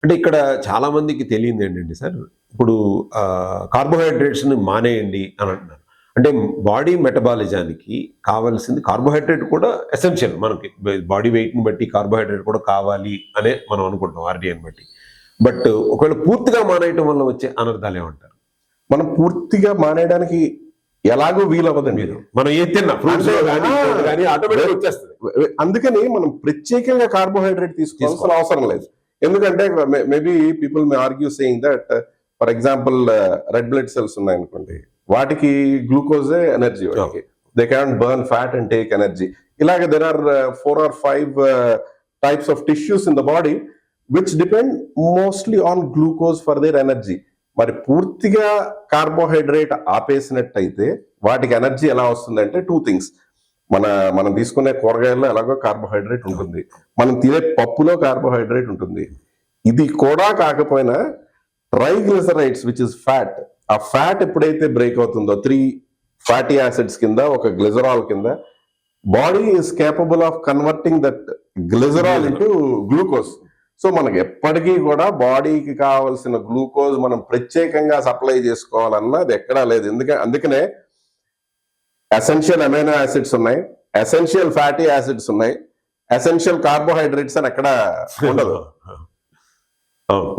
అంటే ఇక్కడ చాలా మందికి తెలియదు ఏంటండి సార్, ఇప్పుడు కార్బోహైడ్రేట్స్ని మానేయండి అని అంటున్నారు. అంటే బాడీ మెటబాలిజానికి కావాల్సింది కార్బోహైడ్రేట్ కూడా ఎసెన్షియల్. మనకి బాడీ వెయిట్ని బట్టి కార్బోహైడ్రేట్ కూడా కావాలి అనే మనం అనుకుంటాం ఆర్డీఎన్ బట్టి. బట్ ఒకవేళ పూర్తిగా మానేయటం వల్ల వచ్చే అనర్థాలు ఏమంటారు? మనం పూర్తిగా మానేయడానికి ఎలాగో వీలవ్వదండి. మనం ఏ తిన్నా ఫ్రూట్స్ కానీ ఆటోమేటిక్ వచ్చేస్తుంది. అందుకని మనం ప్రత్యేకంగా కార్బోహైడ్రేట్ తీసుకోవాల్సిన అవసరం లేదు. ఎందుకంటే maybe people may argue saying that for example red blood cells ఉన్నాయనుకోండి, వాటికి గ్లూకోజే ఎనర్జీ, వాటికి they can burn fat and take energy. ఇలాగ there are 4 or 5 types of tissues in the body which depend mostly on glucose for their energy. మరి పూర్తిగా carbohydrate ఆపేసినట్టయితే వాటికి energy ఎలా వస్తుందంటే 2 things. మనం తీసుకునే కూరగాయల్లో ఎలాగో కార్బోహైడ్రేట్ ఉంటుంది, మనం తినే పప్పులో కార్బోహైడ్రేట్ ఉంటుంది. ఇది కూడా కాకపోయినా ట్రైగ్లిసరైడ్స్ విచ్ ఇస్ ఫ్యాట్, ఆ ఫ్యాట్ ఎప్పుడైతే బ్రేక్ అవుతుందో 3 ఫ్యాటీ యాసిడ్స్ కింద ఒక గ్లిజరాల్ కింద, body is capable of converting that glycerol into glucose. So మనకి ఎప్పటికీ కూడా బాడీకి కావాల్సిన గ్లూకోజ్ మనం ప్రత్యేకంగా సప్లై చేసుకోవాలన్నది ఎక్కడా లేదు. అందుకనే ఎసెన్షియల్ అమైనో యాసిడ్స్ ఉన్నాయి, ఎసెన్షియల్ ఫ్యాటీ యాసిడ్స్ ఉన్నాయి, ఎసెన్షియల్ కార్బోహైడ్రేట్స్ అని ఎక్కడ ఉండదు.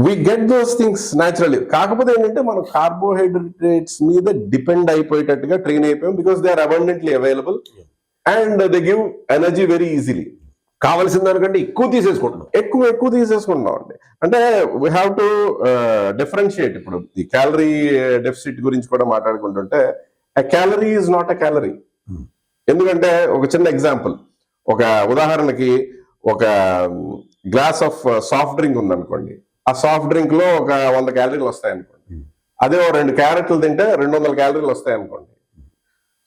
We get those things naturally. కాకపోతే ఏంటంటే మనం కార్బోహైడ్రేట్స్ మీద డిపెండ్ అయిపోయేటట్టుగా ట్రైన్ అయిపోయాం, because they are abundantly available and they give energy very easily. కావలసిన దానికంటే ఎక్కువ తీసేసుకుంటున్నాం అండి. అంటే వీ హ్యావ్ టు డిఫరెన్షియేట్. ఇప్పుడు ఈ క్యాలరీ డెఫిసిట్ గురించి కూడా మాట్లాడుకుంటుంటే, a calorie is not a calorie. ఎందుకంటే ఒక చిన్న ఎగ్జాంపుల్, ఒక ఉదాహరణకి ఒక గ్లాస్ ఆఫ్ సాఫ్ట్ డ్రింక్ ఉందనుకోండి, ఆ సాఫ్ట్ డ్రింక్ లో ఒక 100 క్యాలరీలు వస్తాయి అనుకోండి, అదే 2 క్యారెట్లు తింటే 200 క్యాలరీలు వస్తాయి అనుకోండి.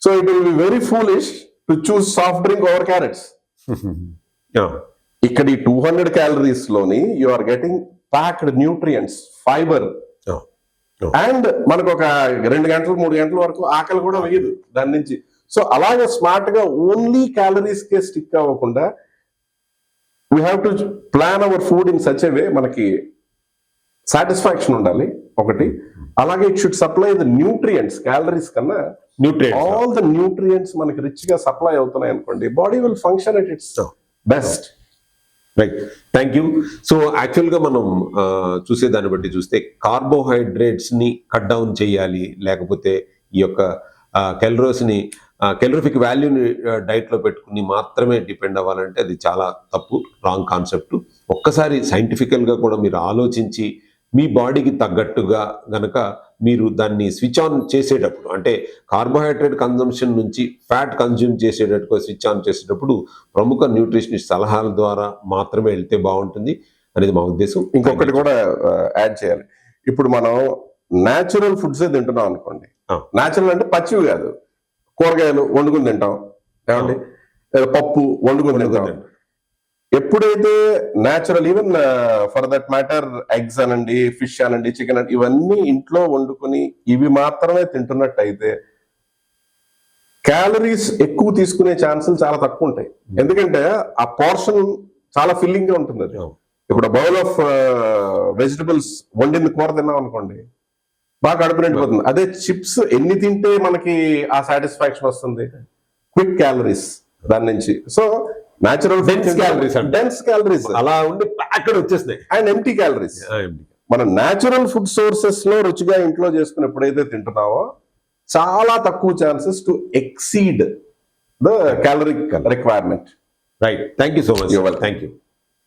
So it will be very foolish to choose soft drink over carrots. ఇక్కడ ఈ 200 క్యాలరీస్ లోని you are getting packed nutrients, fiber, and మనకు ఒక 2 గంటలు 3 గంటల వరకు ఆకలి కూడా వేయదు దాని నుంచి. సో అలాగే స్మార్ట్ గా ఓన్లీ క్యాలరీస్ కే స్టిక్ అవ్వకుండా we have to plan our food in such a way, మనకి సాటిస్ఫాక్షన్ ఉండాలి ఒకటి, అలాగే it should supply the nutrients. Calories కన్నా ఆల్ ద న్యూట్రియంట్స్ మనకి రిచ్ గా సప్లై అవుతున్నాయి అనుకోండి, body will function at its best. Right, thank you. So యాక్చువల్గా మనం చూసే దాన్ని బట్టి చూస్తే కార్బోహైడ్రేట్స్ని కట్ డౌన్ చేయాలి, లేకపోతే ఈ యొక్క కెలరిఫిక్ వాల్యూని డైట్లో పెట్టుకుని మాత్రమే డిపెండ్ అవ్వాలంటే అది చాలా తప్పు, రాంగ్ కాన్సెప్ట్. ఒక్కసారి సైంటిఫికల్గా కూడా మీరు ఆలోచించి మీ బాడీకి తగ్గట్టుగా గనక మీరు దాన్ని స్విచ్ ఆన్ చేసేటప్పుడు, అంటే కార్బోహైడ్రేట్ కన్జంప్షన్ నుంచి ఫ్యాట్ కన్జ్యూమ్ చేసేటట్టుగా స్విచ్ ఆన్ చేసేటప్పుడు ప్రముఖ న్యూట్రిషనిస్ట్ సలహాల ద్వారా మాత్రమే వెళ్తే బాగుంటుంది అనేది మా ఉద్దేశం. ఇంకొకటి కూడా యాడ్ చేయాలి. ఇప్పుడు మనం న్యాచురల్ ఫుడ్సే తింటున్నాం అనుకోండి, న్యాచురల్ అంటే పచ్చివి కాదు, కూరగాయలు వండుకుని తింటాం, ఏమండి, పప్పు వండుకుని తింటాం. ఎప్పుడైతే natural, even for that matter eggs అనండి, ఫిష్ అనండి, చికెన్ అనండి, ఇవన్నీ ఇంట్లో వండుకొని ఇవి మాత్రమే తింటున్నట్టయితే క్యాలరీస్ ఎక్కువ తీసుకునే ఛాన్సులు చాలా తక్కువ ఉంటాయి. ఎందుకంటే ఆ పోర్షన్ చాలా ఫిల్లింగ్ గా ఉంటుంది. అది ఇప్పుడు బౌల్ ఆఫ్ వెజిటబుల్స్ వండింది కూర తిన్నాం అనుకోండి, బాగా కడుపు నిండిపోతుంది. అదే చిప్స్ ఎన్ని తింటే మనకి ఆ సాటిస్ఫాక్షన్ వస్తుంది? క్విక్ క్యాలరీస్ దాని నుంచి. సో న్యాచురల్ డెన్స్ క్యాలరీస్ అలా ఉండి అక్కడ వచ్చేస్తాయి, అండ్ ఎంటీ క్యాలరీస్. మనం న్యాచురల్ ఫుడ్ సోర్సెస్ లో రుచిగా ఇంట్లో చేసుకుని ఎప్పుడైతే తింటున్నావో చాలా తక్కువ chances to exceed the calorie requirement. Right, thank you so much. Thank you.